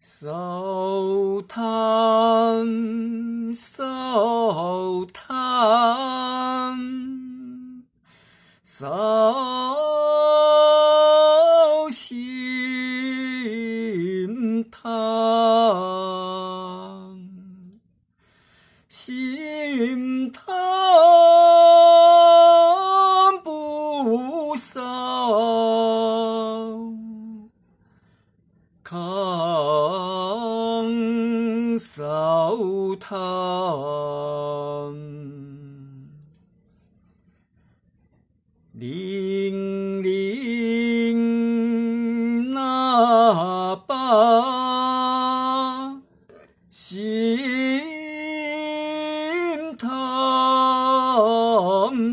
扫荡，扫荡，扫心塘，心塘不扫，康扫堂，铃铃那把心塘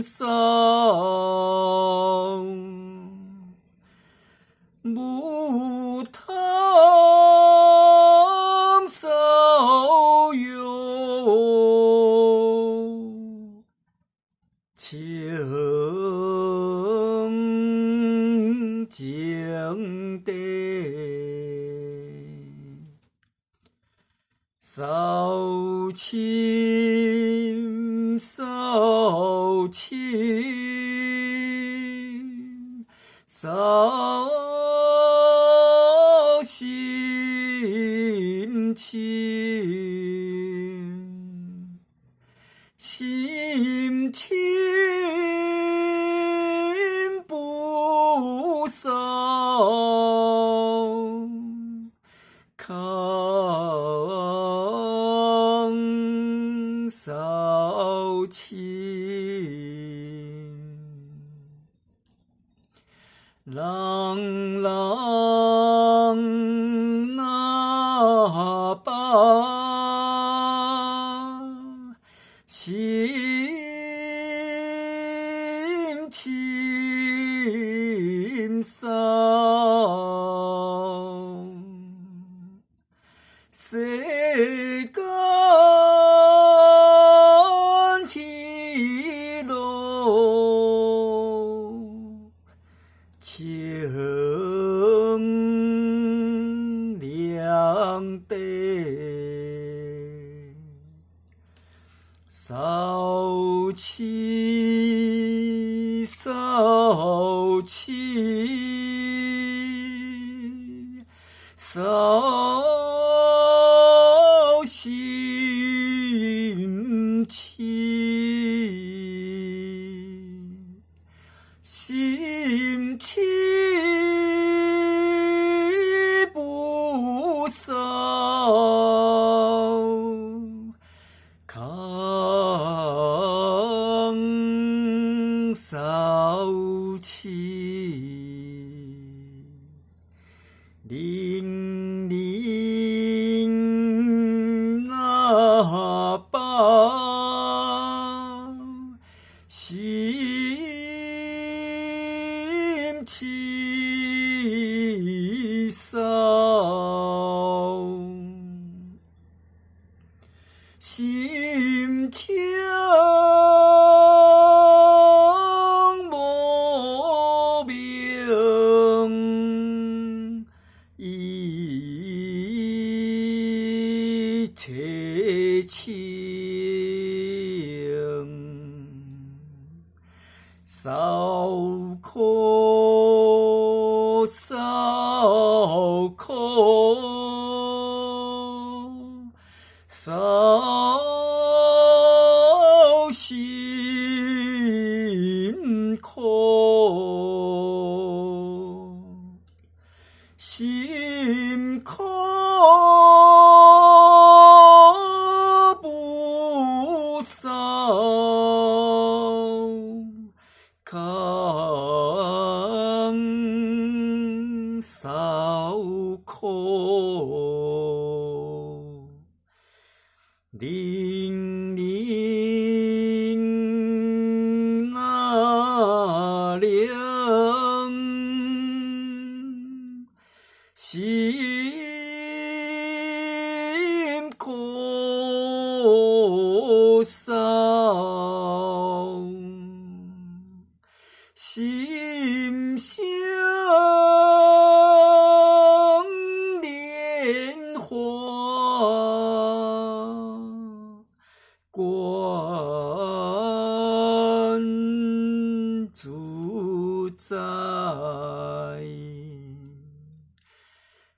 扫，木塘扫哟，清净地，扫清扫清，扫心清，心清不扫，康扫清，朗朗那把心清扫，谁敢提路，清凉地，扫起扫起，扫心起，心起不扫，康扫起，铃铃那把心起扫，心清无明，一切清，扫空扫空，扫心空，心空不扫，康扫空，铃铃那铃，心空扫，心相莲花。花观自在，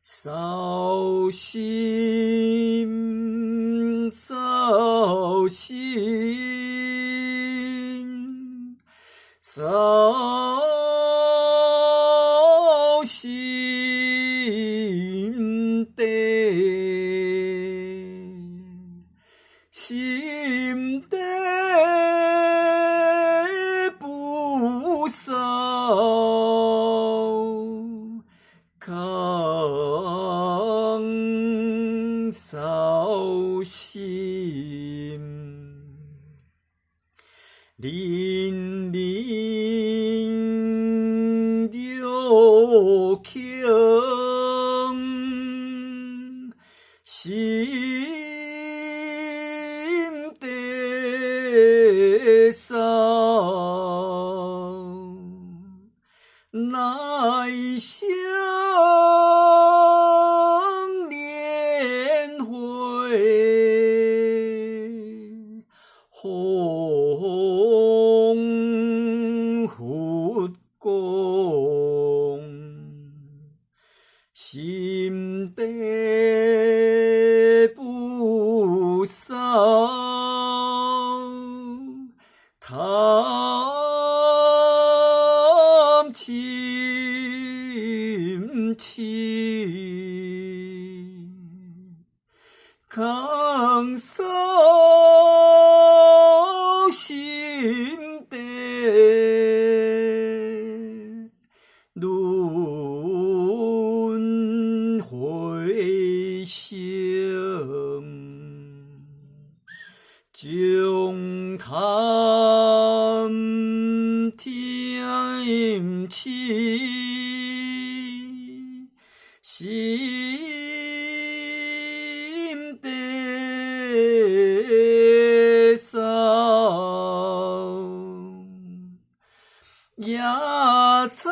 扫心扫心扫心地，心地不扫，空扫心。凛凛玉卿，心地扫，来相年会，鸿福宫，心地不扫，贪亲戚，空扫心地，轮回生，将堪天赐，心地扫，野草